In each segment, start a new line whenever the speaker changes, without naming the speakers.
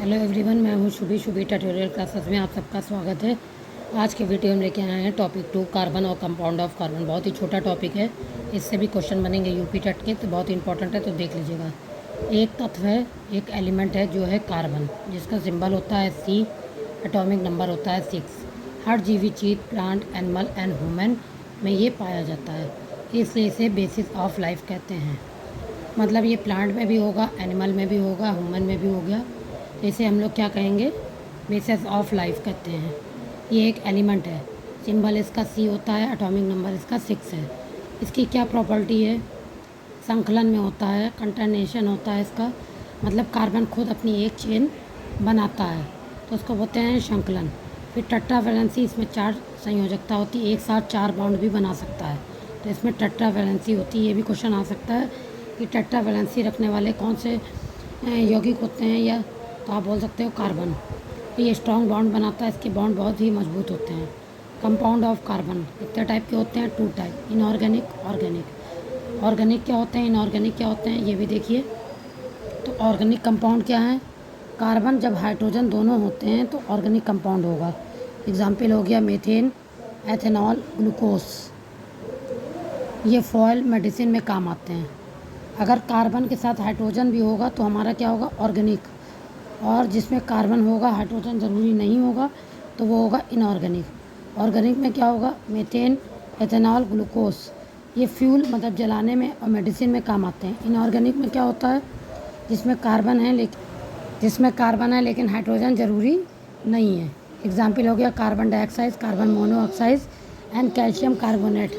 Hello everyone, मैं हूँ Shubhi tutorial classes में आप सबका स्वागत है। आज के वीडियो में लेके आए हैं टॉपिक 2 कार्बन और कंपाउंड ऑफ कार्बन। बहुत ही छोटा टॉपिक है, इससे भी क्वेश्चन बनेंगे यूपी टेट के, तो बहुत इंपॉर्टेंट है, तो देख लीजिएगा। एक तत्व है, एक एलिमेंट है जो है कार्बन, जिसका सिंबल होता है C, एटॉमिक नंबर होता है 6। हर जीवी चीज, प्लांट, एनिमल एंड ह्यूमन में ये पाया जाता है, इसलिए इसे बेसिस ऑफ लाइफ कहते हैं। मतलब ये प्लांट में भी होगा, एनिमल में भी होगा, ह्यूमन में भी हो गया, तो इसे हम लोग क्या कहेंगे? बेसिस ऑफ लाइफ कहते हैं। ये एक एलिमेंट है, सिंबल इसका C होता है, एटॉमिक नंबर इसका 6 है। इसकी क्या प्रॉपर्टी है? संकलन में होता है, कंटरनेशन होता है इसका, मतलब कार्बन खुद अपनी एक चेन बनाता है, तो उसको बोलते हैं संकलन। फिर टेट्रावैलेंसी, इसमें 4 संयोजकता होती है, एक साथ 4 बॉन्ड भी बना सकता है, तो इसमें टेट्रावैलेंसी होती है। ये भी क्वेश्चन आ सकता है कि टेट्रावैलेंसी रखने वाले कौन से यौगिक होते हैं, या तो आप बोल सकते हो कार्बन। ये स्ट्रॉन्ग बॉन्ड बनाता है, इसके बॉन्ड बहुत ही मजबूत होते हैं। कंपाउंड ऑफ कार्बन कितने टाइप के होते हैं? 2 टाइप, इनऑर्गेनिक, ऑर्गेनिक। ऑर्गेनिक क्या होते हैं, इनऑर्गेनिक क्या होते हैं, ये भी देखिए। तो ऑर्गेनिक कंपाउंड क्या है? कार्बन जब हाइड्रोजन दोनों होते हैं तो ऑर्गेनिक कंपाउंड होगा। एग्जाम्पल हो गया मीथेन, एथेनॉल, ग्लूकोज। ये फॉयल मेडिसिन में काम आते हैं। अगर कार्बन के साथ हाइड्रोजन भी होगा तो हमारा क्या होगा? ऑर्गेनिक। और जिसमें कार्बन होगा, हाइड्रोजन ज़रूरी नहीं होगा, तो वो होगा इनऑर्गेनिक। ऑर्गेनिक में क्या होगा? Methane, ethanol, glucose. ये फ्यूल मतलब जलाने में और मेडिसिन में काम आते हैं। इनऑर्गेनिक में क्या होता है? जिसमें कार्बन है लेकिन हाइड्रोजन ज़रूरी नहीं है। एग्जाम्पल हो गया carbon dioxide, carbon monoxide and calcium carbonate.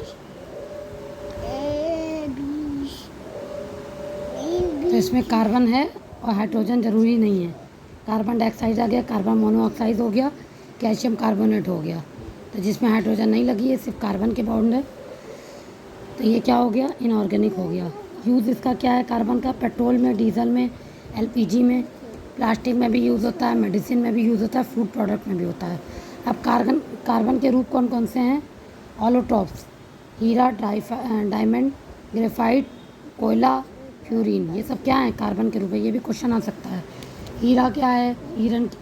तो इसमें कार्बन है और हाइड्रोजन ज़रूरी नहीं है। कार्बन डाइऑक्साइड आ गया, कार्बन मोनोऑक्साइड हो गया, कैल्शियम कार्बोनेट हो गया। तो जिसमें हाइड्रोजन नहीं लगी है, सिर्फ कार्बन के बॉन्ड है, तो ये क्या हो गया? इनऑर्गेनिक हो गया। यूज़ इसका क्या है कार्बन का? पेट्रोल में, डीजल में, एलपीजी में, प्लास्टिक में भी यूज़ होता है, मेडिसिन में भी यूज़ होता है, फूड प्रोडक्ट में भी होता है। अब कार्बन के रूप कौन कौन से हैं? ऑलोटॉप्स, हीरा, डायमंड, ग्रेफाइट, कोयला, फ्यूरिन, ये सब क्या है? कार्बन के रूप है। ये भी क्वेश्चन आ सकता है। हीरा क्या है?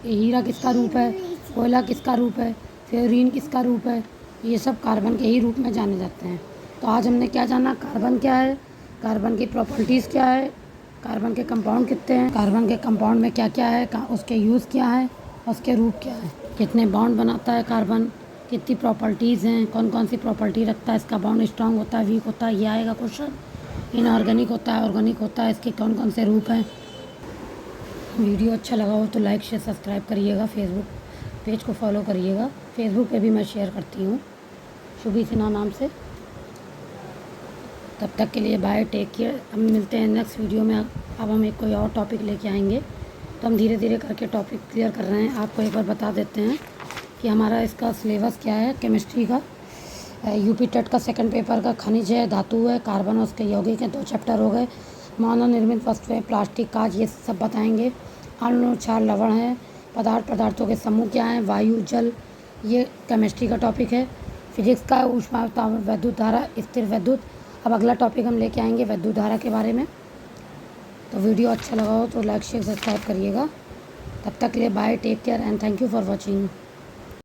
हीरा किसका रूप है? कोयला किसका रूप है? फ्यूरिन किसका रूप है? ये सब कार्बन के ही रूप में जाने जाते हैं। तो आज हमने क्या जाना? कार्बन क्या है, कार्बन की प्रॉपर्टीज़ क्या है, कार्बन के कंपाउंड कितने हैं, कार्बन के कंपाउंड में क्या क्या है, उसके यूज़ क्या है, उसके रूप क्या है, कितने बॉन्ड बनाता है कार्बन, कितनी प्रॉपर्टीज़ हैं, कौन कौन सी प्रॉपर्टी रखता है, इसका बॉन्ड स्ट्रांग होता है, वीक होता है, ये आएगा क्वेश्चन। इनऑर्गेनिक होता है, ऑर्गेनिक होता है, इसके कौन कौन से रूप हैं। वीडियो अच्छा लगा हो तो लाइक शेयर सब्सक्राइब करिएगा, फेसबुक पेज को फॉलो करिएगा। फेसबुक पे भी मैं शेयर करती हूँ शुभी सिन्हा नाम से। तब तक के लिए बाय, टेक केयर। हम मिलते हैं नेक्स्ट वीडियो में। अब हम एक कोई और टॉपिक लेके आएंगे, तो हम धीरे धीरे करके टॉपिक क्लियर कर रहे हैं। आपको एक बार बता देते हैं कि हमारा इसका सिलेबस क्या है। केमिस्ट्री का यूपी टेट का सेकंड पेपर का खनिज है, धातु है, कार्बन और उसके यौगिक हैं, 2 चैप्टर हो गए। मानव निर्मित वस्तुएं, प्लास्टिक, कांच, ये सब बताएंगे। अम्ल, क्षार, लवण है, पदार्थों के समूह क्या हैं, वायु, जल, ये केमिस्ट्री का टॉपिक है। फिजिक्स का ऊष्मा, विद्युत धारा, स्थिर विद्युत। अब अगला टॉपिक हम लेके आएंगे विद्युत धारा के बारे में। तो वीडियो अच्छा लगा हो तो लाइक शेयर सब्सक्राइब करिएगा। तब तक के लिए bye, take care and thank you for watching.